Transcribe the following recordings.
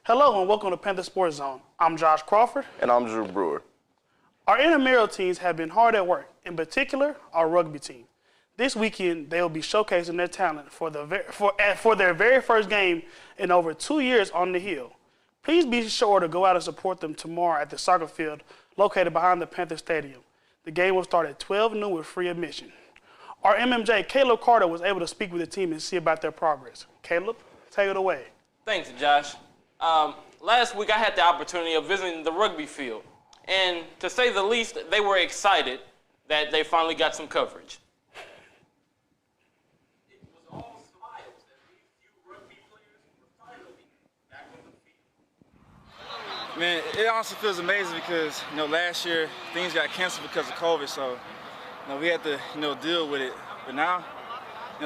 Hello and welcome to Panther Sports Zone. I'm Josh Crawford. And I'm Drew Brewer. Our intramural teams have been hard at work, in particular our rugby team. This weekend, they will be showcasing their talent for their very first game in over 2 years on the Hill. Please be sure to go out and support them tomorrow at the soccer field located behind the Panther Stadium. The game will start at 12 noon with free admission. Our MMJ, Caleb Carter, was able to speak with the team and see about their progress. Caleb, take it away. Thanks, Josh. Last week I had the opportunity of visiting the rugby field, and to say the least, they were excited that they finally got some coverage. It was all smiles as these few rugby players were finally back on the field. Man, it honestly feels amazing because, last year things got canceled because of COVID, so, we had to, deal with it. But now,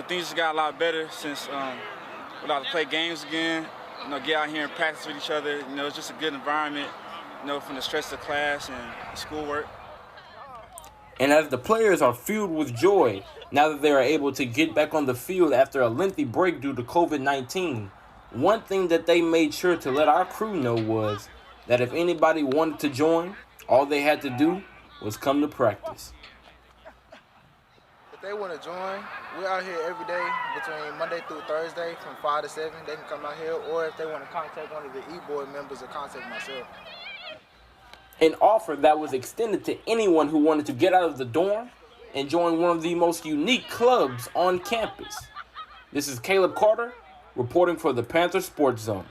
things just got a lot better since we're allowed to play games again, get out here and practice with each other. It's just a good environment, from the stress of class and schoolwork. And as the players are filled with joy now that they are able to get back on the field after a lengthy break due to COVID-19, one thing that they made sure to let our crew know was that if anybody wanted to join, all they had to do was come to practice. If they want to join, we're out here every day between Monday through Thursday from 5 to 7. They can come out here, or if they want to contact one of the E-Board members or contact myself. An offer that was extended to anyone who wanted to get out of the dorm and join one of the most unique clubs on campus. This is Caleb Carter reporting for the Panther Sports Zone.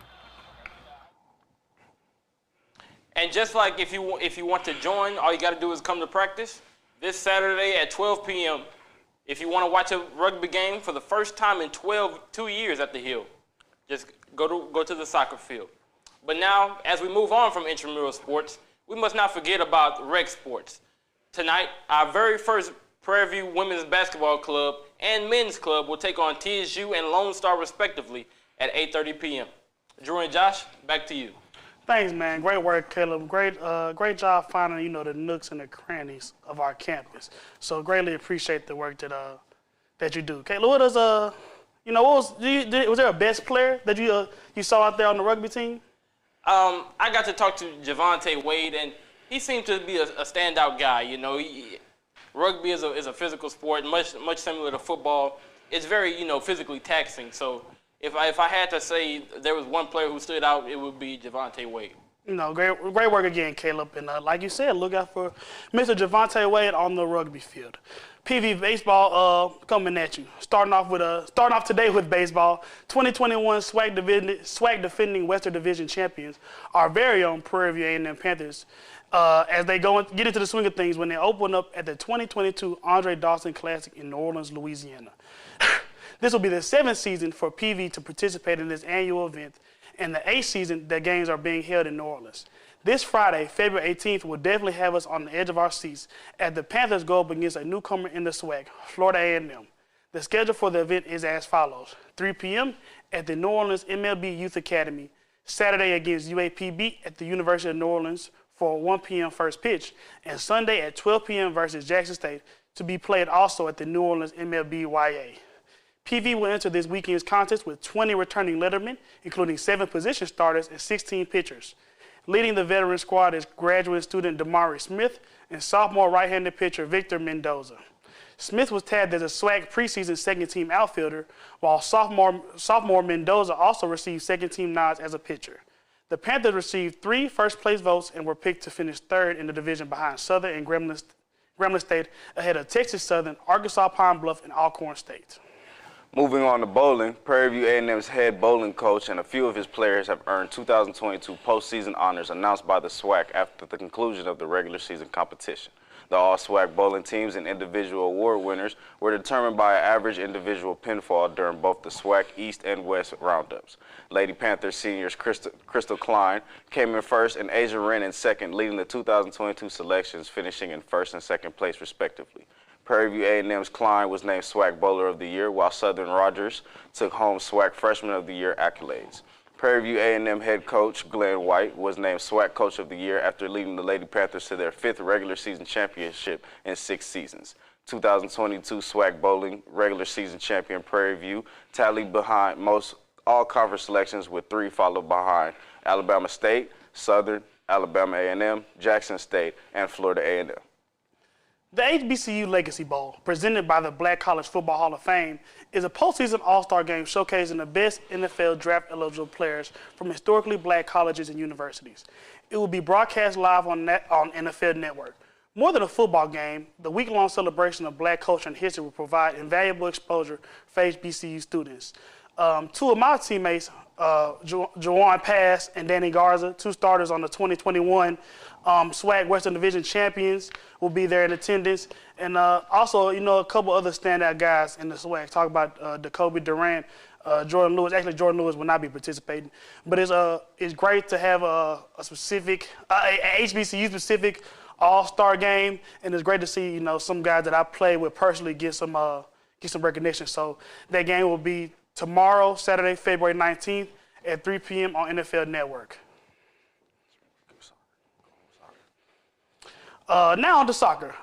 And just like if you want to join, all you got to do is come to practice this Saturday at 12 p.m. If you want to watch a rugby game for the first time in 2 years at the Hill, just go to the soccer field. But now, as we move on from intramural sports, we must not forget about rec sports. Tonight, our very first Prairie View Women's Basketball Club and Men's Club will take on TSU and Lone Star respectively at 8:30 p.m. Drew and Josh, back to you. Thanks, man. Great work, Caleb. Great job finding, the nooks and the crannies of our campus. So greatly appreciate the work that you do. Caleb, what does was there a best player that you saw out there on the rugby team? I got to talk to Javante Wade, and he seemed to be a standout guy. Rugby is a physical sport, much similar to football. It's very physically taxing. So if I had to say there was one player who stood out, it would be Javante Wade. Great work again, Caleb. And like you said, look out for Mr. Javante Wade on the rugby field. PV baseball coming at you. Starting off today with baseball. 2021 SWAC defending Western Division champions, our very own Prairie View A&M Panthers, as they get into the swing of things when they open up at the 2022 Andre Dawson Classic in New Orleans, Louisiana. This will be the 7th season for PV to participate in this annual event, and the 8th season that games are being held in New Orleans. This Friday, February 18th, will definitely have us on the edge of our seats as the Panthers go up against a newcomer in the SWAC, Florida A&M. The schedule for the event is as follows: 3 p.m. at the New Orleans MLB Youth Academy, Saturday against UAPB at the University of New Orleans for a 1 p.m. first pitch, and Sunday at 12 p.m. versus Jackson State to be played also at the New Orleans MLB YA. PV will enter this weekend's contest with 20 returning lettermen, including 7 position starters and 16 pitchers. Leading the veteran squad is graduate student Damari Smith and sophomore right-handed pitcher Victor Mendoza. Smith was tagged as a SWAC preseason second-team outfielder, while sophomore Mendoza also received second-team nods as a pitcher. The Panthers received 3 first-place votes and were picked to finish 3rd in the division behind Southern and Grambling State, ahead of Texas Southern, Arkansas Pine Bluff, and Alcorn State. Moving on to bowling, Prairie View A&M's head bowling coach and a few of his players have earned 2022 postseason honors announced by the SWAC after the conclusion of the regular season competition. The all-SWAC bowling teams and individual award winners were determined by an average individual pinfall during both the SWAC East and West roundups. Lady Panther seniors Crystal Klein came in first and Asia Wren in second, leading the 2022 selections, finishing in first and second place respectively. Prairie View A&M's Klein was named SWAC Bowler of the Year, while Southern Rogers took home SWAC Freshman of the Year accolades. Prairie View A&M head coach Glenn White was named SWAC Coach of the Year after leading the Lady Panthers to their 5th regular season championship in 6 seasons. 2022 SWAC Bowling regular season champion Prairie View tallied behind most all-conference selections with 3, followed behind Alabama State, Southern, Alabama A&M, Jackson State, and Florida A&M. The HBCU Legacy Bowl, presented by the Black College Football Hall of Fame, is a postseason all-star game showcasing the best NFL draft-eligible players from historically black colleges and universities. It will be broadcast live on NFL Network. More than a football game, the week-long celebration of black culture and history will provide invaluable exposure for HBCU students. Two of my teammates, Jawan Pass and Danny Garza, two starters on the 2021 SWAC Western Division champions, will be there in attendance. And also, a couple other standout guys in the SWAC. Talk about Jacoby Durant, Jordan Lewis. Actually, Jordan Lewis will not be participating. But it's great to have a specific, HBCU-specific all-star game, and it's great to see some guys that I played with personally get some recognition. So that game will be tomorrow, Saturday, February 19th at 3 p.m. on NFL Network. Now on to soccer.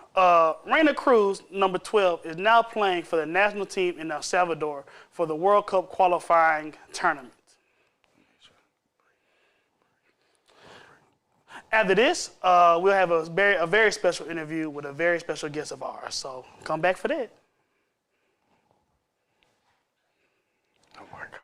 Reina Cruz, number 12, is now playing for the national team in El Salvador for the World Cup qualifying tournament. After this, we'll have a very special interview with a very special guest of ours. So come back for that. Oh my God.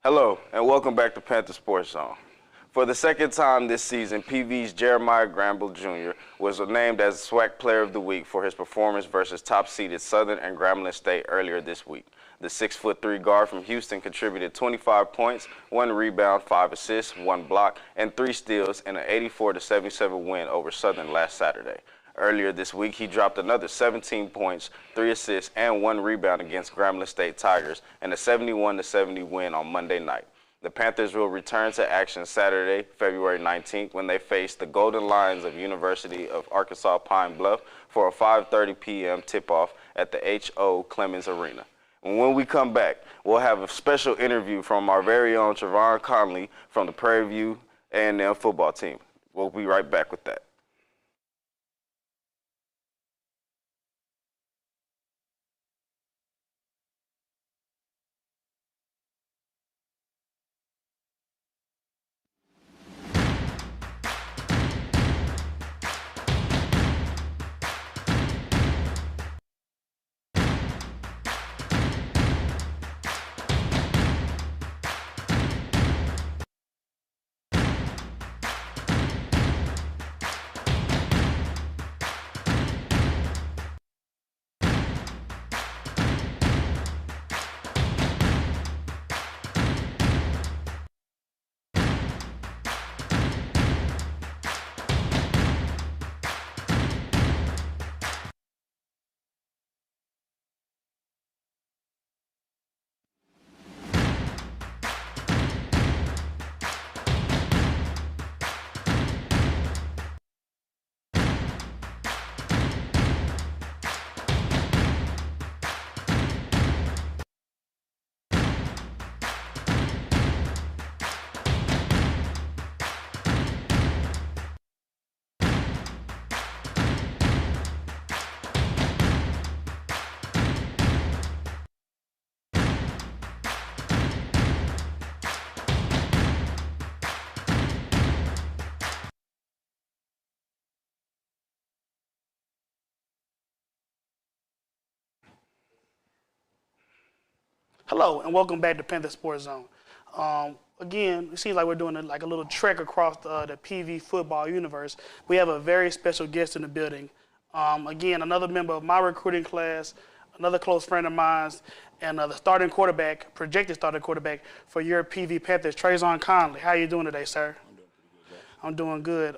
Hello, and welcome back to Panther Sports Zone. For the second time this season, PV's Jeremiah Gramble Jr. was named as SWAC Player of the Week for his performance versus top-seeded Southern and Grambling State earlier this week. The 6'3" guard from Houston contributed 25 points, 1 rebound, 5 assists, 1 block, and 3 steals in an 84-77 win over Southern last Saturday. Earlier this week, he dropped another 17 points, 3 assists, and 1 rebound against Grambling State Tigers in a 71-70 win on Monday night. The Panthers will return to action Saturday, February 19th, when they face the Golden Lions of University of Arkansas Pine Bluff for a 5:30 p.m. tip-off at the H.O. Clemens Arena. And when we come back, we'll have a special interview from our very own Trazon Connley from the Prairie View A&M football team. We'll be right back with that. Hello, and welcome back to Panther Sports Zone. Again, it seems like we're doing a little trek across the PV football universe. We have a very special guest in the building. Again, another member of my recruiting class, another close friend of mine, and the starting quarterback, projected starting quarterback for your PV Panthers, Trazon Connley. How you doing today, sir? I'm doing good.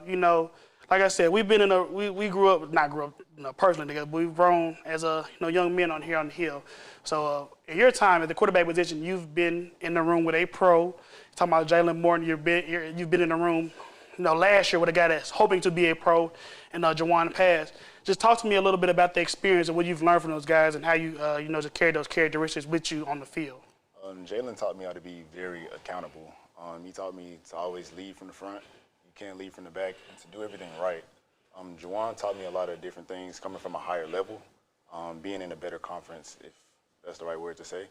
You know, like I said, we've been in we grew up, not grew up personally together, but we've grown as young men on here on the hill. So in your time at the quarterback position, you've been in the room with a pro. Talking about Jalen Morton, you've been in the room, last year with a guy that's hoping to be a pro, and Jawan Pass. Just talk to me a little bit about the experience and what you've learned from those guys and how you to carry those characteristics with you on the field. Jalen taught me how to be very accountable. He taught me to always lead from the front. You can't lead from the back, and to do everything right. Jawan taught me a lot of different things coming from a higher level, being in a better conference, if that's the right word to say.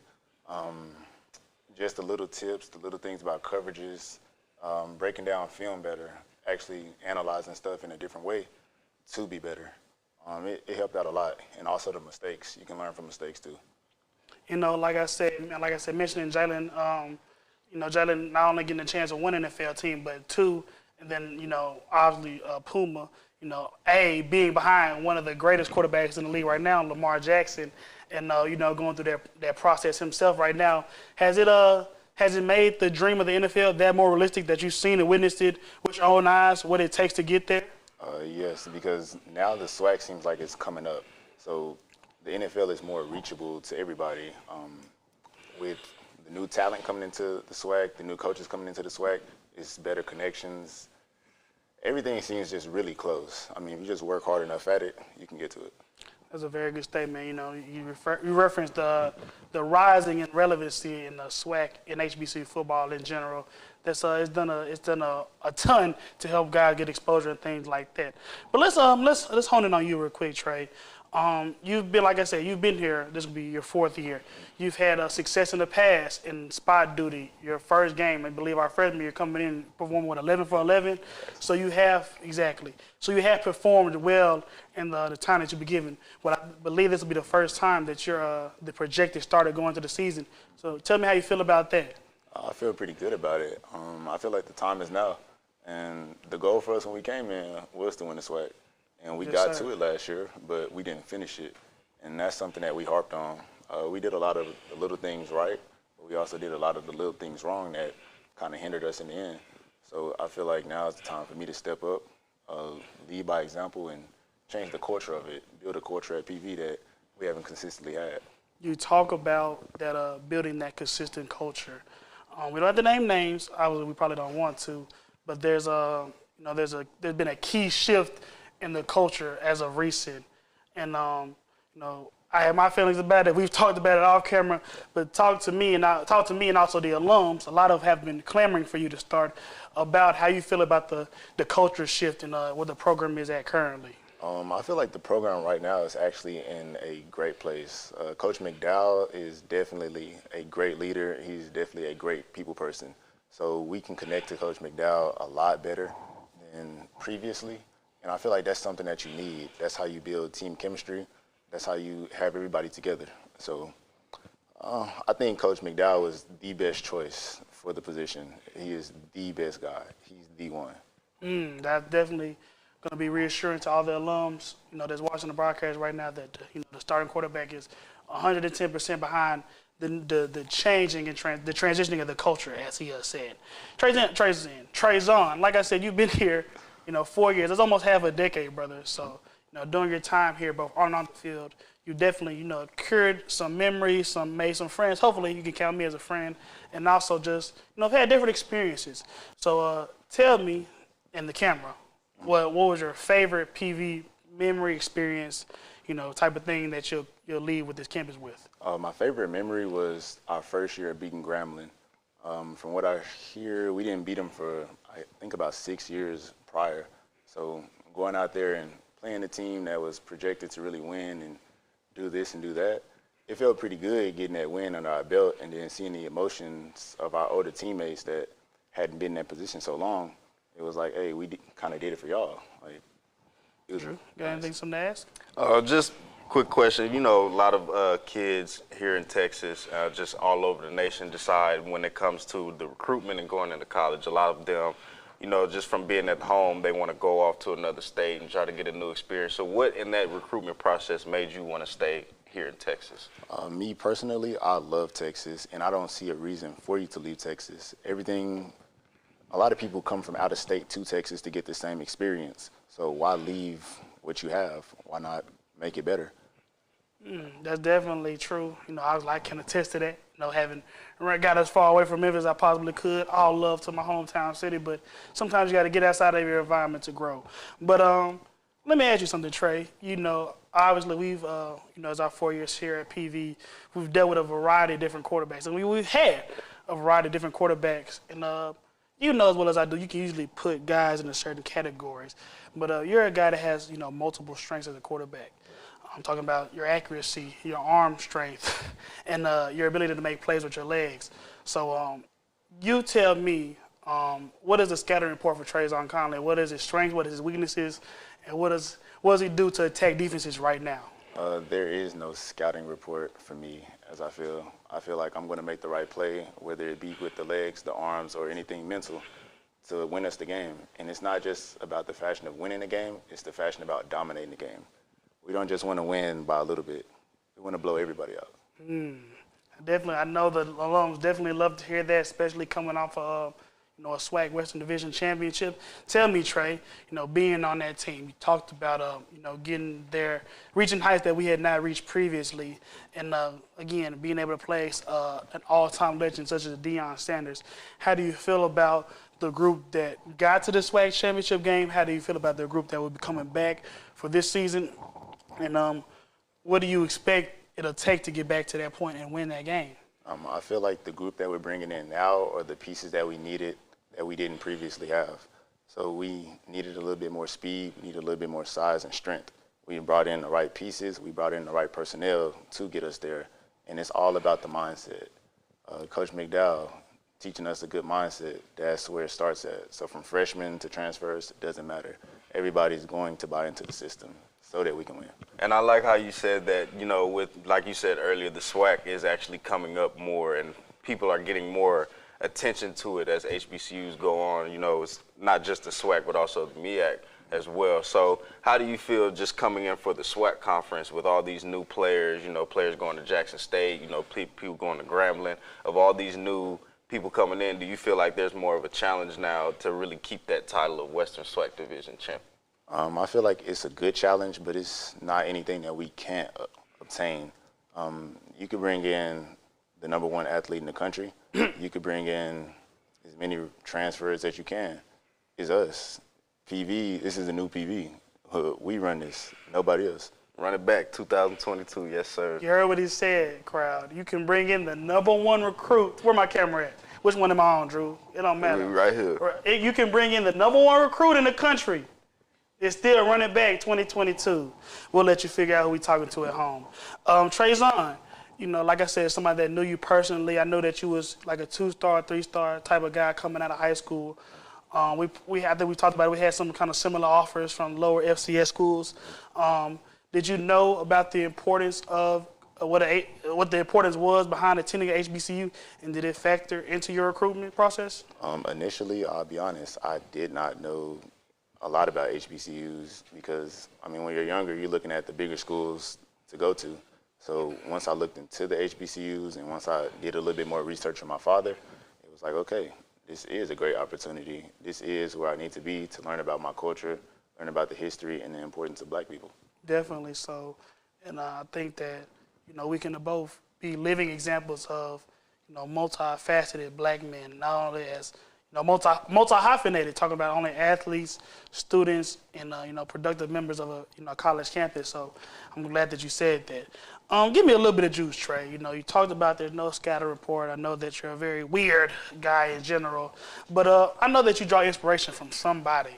Just the little tips, the little things about coverages, breaking down film better, actually analyzing stuff in a different way to be better. It helped out a lot, and also the mistakes. You can learn from mistakes too. Like I said, mentioning Jalen, Jalen not only getting a chance to win an NFL team, but two, and then obviously Puma, being behind one of the greatest quarterbacks in the league right now, Lamar Jackson, and going through that process himself right now. Has it made the dream of the NFL that more realistic that you've seen and witnessed it with your own eyes, what it takes to get there? Yes, because now the SWAC seems like it's coming up. So the NFL is more reachable to everybody. With the new talent coming into the SWAC, the new coaches coming into the SWAC, it's better connections. Everything seems just really close. I mean, if you just work hard enough at it, you can get to it. That's a very good statement. You referenced the rising in relevancy in the SWAC and HBCU football in general. It's done a ton to help guys get exposure and things like that. But let's hone in on you real quick, Trey. You've been, like I said, you've been here. This will be your 4th year. You've had success in the past in spot duty. Your first game, I believe our freshman year, coming in performing with 11 for 11. So you have performed well in the time that you've been given. But I believe this will be the first time that you're the projected starter going into the season. So tell me how you feel about that. I feel pretty good about it. I feel like the time is now. And the goal for us when we came in was to win the SWAC. And we got to it last year, but we didn't finish it. And that's something that we harped on. We did a lot of the little things right, but we also did a lot of the little things wrong that kind of hindered us in the end. So I feel like now is the time for me to step up, lead by example, and change the culture of it, build a culture at PV that we haven't consistently had. You talk about that building that consistent culture. We don't have to name names. Obviously, we probably don't want to, but there's been a key shift in the culture as of recent, and I have my feelings about it. We've talked about it off camera, but talk to me and also the alums. A lot of have been clamoring for you to start about how you feel about the culture shift and where the program is at currently. I feel like the program right now is actually in a great place. Coach McDowell is definitely a great leader. He's definitely a great people person. So we can connect to Coach McDowell a lot better than previously. And I feel like that's something that you need. That's how you build team chemistry. That's how you have everybody together. So I think Coach McDowell was the best choice for the position. He is the best guy. He's the one. That's definitely going to be reassuring to all the alums, that's watching the broadcast right now that, the starting quarterback is 110% behind the changing and the transitioning of the culture, as he said. Trazon, like I said, you've been here 4 years. It's almost half a decade, brother. So, during your time here, both on and off the field, you definitely, cured some memories, made some friends. Hopefully, you can count me as a friend, and also just, I've had different experiences. So, tell me, in the camera, what was your favorite PV memory experience, type of thing that you'll leave with this campus with? My favorite memory was our first year at beating Grambling. From what I hear, we didn't beat them for, I think, about 6 years prior. So going out there and playing a team that was projected to really win and do this and do that, it felt pretty good getting that win under our belt and then seeing the emotions of our older teammates that hadn't been in that position so long. It was like, hey, we kind of did it for y'all. Like, it was Drew, got anything something to ask? Just quick question. A lot of kids here in Texas, just all over the nation, decide when it comes to the recruitment and going into college. A lot of them, just from being at home, they want to go off to another state and try to get a new experience. So what in that recruitment process made you want to stay here in Texas? Me personally, I love Texas, and I don't see a reason for you to leave Texas. A lot of people come from out of state to Texas to get the same experience. So why leave what you have? Why not make it better? That's definitely true. I can attest to that. Having got as far away from Memphis as I possibly could. All love to my hometown city, but sometimes you got to get outside of your environment to grow. But let me ask you something, Trey. Obviously we've, as our 4 years here at PV, we've dealt with a variety of different quarterbacks, and we've had a variety of different quarterbacks. And as well as I do, you can usually put guys into certain categories. But you're a guy that has, multiple strengths as a quarterback. I'm talking about your accuracy, your arm strength, and your ability to make plays with your legs. So you tell me, what is the scouting report for Trazon Connley? What is his strengths? What is his weaknesses? And what does he do to attack defenses right now? There is no scouting report for me, as I feel. I feel like I'm going to make the right play, whether it be with the legs, the arms, or anything mental, to win us the game. And it's not just about the fashion of winning the game, it's the fashion about dominating the game. We don't just want to win by a little bit. We want to blow everybody out. Definitely, I know the alums definitely love to hear that, especially coming off of a SWAC Western Division championship. Tell me, Trey, being on that team, you talked about getting there, reaching heights that we had not reached previously, and again being able to place an all-time legend such as Deion Sanders. How do you feel about the group that got to the SWAC championship game? How do you feel about the group that will be coming back for this season? And what do you expect it'll take to get back to that point and win that game? I feel like the group that we're bringing in now are the pieces that we needed that we didn't previously have. So we needed a little bit more speed, we needed a little bit more size and strength. We brought in the right pieces, we brought in the right personnel to get us there, and it's all about the mindset. Coach McDowell teaching us a good mindset, that's where it starts at. So from freshmen to transfers, it doesn't matter. Everybody's going to buy into the system so that we can win. And I like how you said that, with, like you said earlier, the SWAC is actually coming up more and people are getting more attention to it as HBCUs go on. It's not just the SWAC, but also the MEAC as well. So how do you feel just coming in for the SWAC conference with all these new players, players going to Jackson State, people going to Grambling, of all these new people coming in, do you feel like there's more of a challenge now to really keep that title of Western SWAC Division champion? I feel like it's a good challenge, but it's not anything that we can't obtain. You could bring in the #1 athlete in the country. You could bring in as many transfers as you can. It's us. PV, this is a new PV. We run this, nobody else. Run it back, 2022, yes, sir. You heard what he said, crowd. You can bring in the #1 recruit. Where my camera at? Which one am I on, Drew? It don't matter. Right here. You can bring in the #1 recruit in the country. It's still running back 2022. We'll let you figure out who we talking to at home. Trazon, like I said, somebody that knew you personally. I know that you was like a 2-star, 3-star type of guy coming out of high school. I think we talked about it. We had some kind of similar offers from lower FCS schools. Did you know about the importance of what the importance was behind attending a HBCU, and did it factor into your recruitment process? Initially, I'll be honest, I did not know a lot about HBCUs because, when you're younger, you're looking at the bigger schools to go to. So once I looked into the HBCUs and once I did a little bit more research on my father, it was like, okay, this is a great opportunity. This is where I need to be to learn about my culture, learn about the history and the importance of black people. Definitely so. And I think that, we can both be living examples of, multifaceted black men, not only as multi-hyphenated, talking about only athletes, students, and productive members of a college campus. So I'm glad that you said that. Give me a little bit of juice, Trey. You talked about there's no scatter report. I know that you're a very weird guy in general, but I know that you draw inspiration from somebody,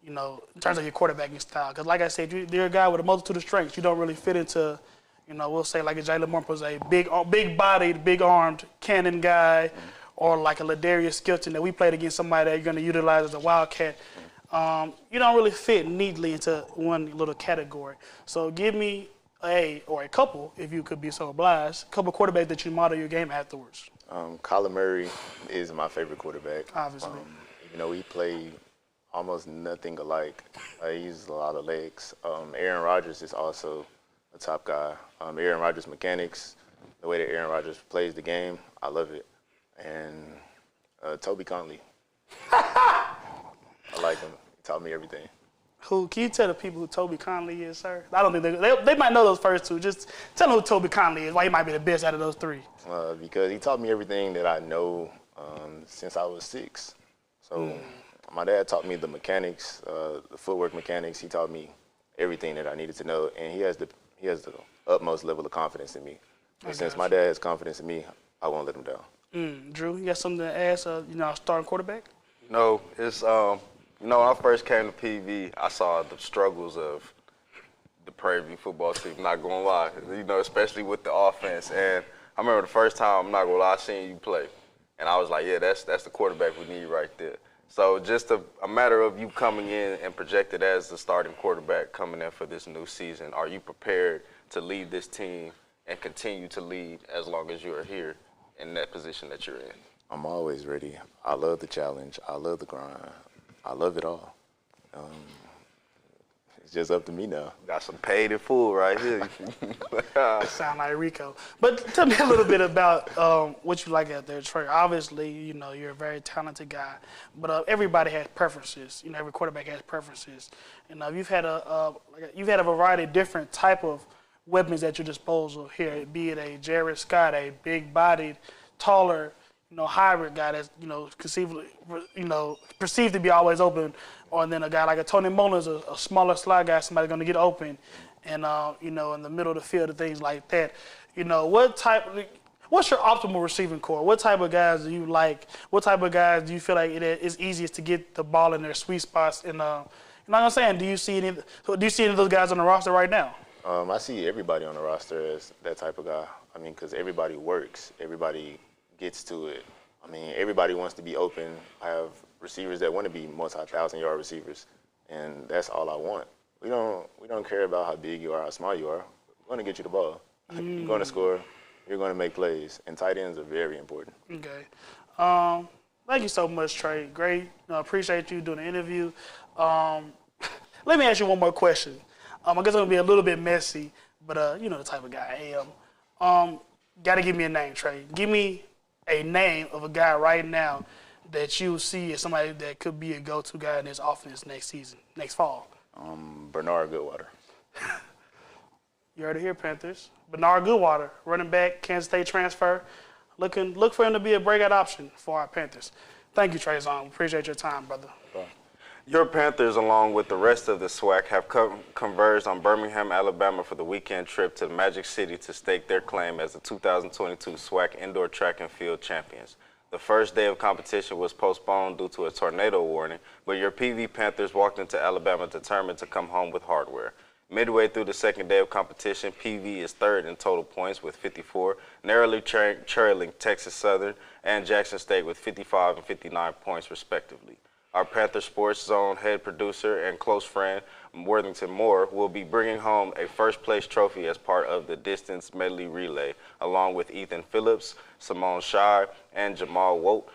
in terms of your quarterbacking style. Because like I said, you're a guy with a multitude of strengths. You don't really fit into, we'll say like a Jalen Moore was a big-bodied, big-armed cannon guy. Or like a Ladarius Skilton that we played against somebody that you're going to utilize as a wildcat. You don't really fit neatly into one little category. So give me a couple, if you could be so obliged, a couple quarterbacks that you model your game afterwards. Kyler Murray is my favorite quarterback. Obviously. We play almost nothing alike. He uses a lot of legs. Aaron Rodgers is also a top guy. Aaron Rodgers' mechanics, the way that Aaron Rodgers plays the game, I love it. And Toby Connley. I like him. He taught me everything. Can you tell the people who Toby Connley is, sir? I don't think they might know those first two. Just tell them who Toby Connley is, why he might be the best out of those three. Because he taught me everything that I know since I was 6. So my dad taught me the mechanics, the footwork mechanics. He taught me everything that I needed to know, and he has the utmost level of confidence in me. And since my dad has confidence in me, I won't let him down. Drew, you got something to ask? Starting quarterback? No, it's when I first came to PV, I saw the struggles of the Prairie View football team. Not gonna lie, especially with the offense. And I remember the first time, I'm not gonna lie, I seen you play, and I was like, yeah, that's the quarterback we need right there. So just a matter of you coming in and projected as the starting quarterback coming in for this new season. Are you prepared to lead this team and continue to lead as long as you are here in that position that you're in? I'm always ready. I love the challenge. I love the grind. I love it all. It's just up to me now. Got some paid in full right here. Sound like Rico. But tell me a little bit about what you like out there, Trey. Obviously, you're a very talented guy, but everybody has preferences. Every quarterback has preferences. And you've had a variety of different type of weapons at your disposal here, be it a Jared Scott, a big-bodied, taller, hybrid guy that's, conceivably, perceived to be always open, or then a guy like a Tony Mullins, a smaller slot guy, somebody's going to get open, and, in the middle of the field and things like that. What's your optimal receiving core? What type of guys do you like? What type of guys do you feel like it is easiest to get the ball in their sweet spots? And, what I'm saying, do you see any of those guys on the roster right now? I see everybody on the roster as that type of guy. Because everybody works. Everybody gets to it. Everybody wants to be open. I have receivers that want to be multi-1,000-yard receivers, and that's all I want. We don't care about how big you are, how small you are. We're going to get you the ball. You're going to score. You're going to make plays, and tight ends are very important. Okay. Thank you so much, Trey. Great. Appreciate you doing the interview. Let me ask you one more question. I guess it's going to be a little bit messy, but you know the type of guy I am. Got to give me a name, Trey. Give me a name of a guy right now that you see as somebody that could be a go-to guy in this offense next fall. Bernard Goodwater. You heard it here, Panthers. Bernard Goodwater, running back, Kansas State transfer. Look for him to be a breakout option for our Panthers. Thank you, Trazon. Appreciate your time, brother. Bye. Your Panthers, along with the rest of the SWAC, have converged on Birmingham, Alabama for the weekend trip to the Magic City to stake their claim as the 2022 SWAC Indoor Track and Field Champions. The first day of competition was postponed due to a tornado warning, but your PV Panthers walked into Alabama determined to come home with hardware. Midway through the second day of competition, PV is third in total points with 54, narrowly trailing Texas Southern and Jackson State with 55 and 59 points respectively. Our Panther Sports Zone head producer and close friend, Worthington Moore, will be bringing home a first-place trophy as part of the distance medley relay, along with Ethan Phillips, Simone Shai, and Jamal Wolt.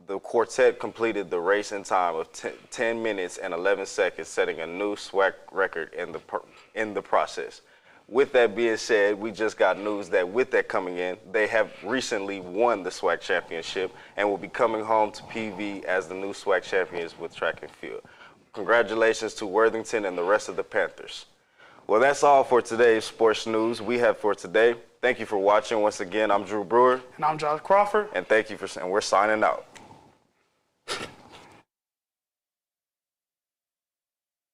The quartet completed the race in time of 10 minutes and 11 seconds, setting a new SWAC record in the process. With that being said, we just got news that with that coming in, they have recently won the SWAC championship and will be coming home to PV as the new SWAC champions with track and field. Congratulations to Worthington and the rest of the Panthers. Well, that's all for today's sports news we have for today. Thank you for watching. Once again, I'm Drew Brewer. And I'm Josh Crawford. And thank you and we're signing out.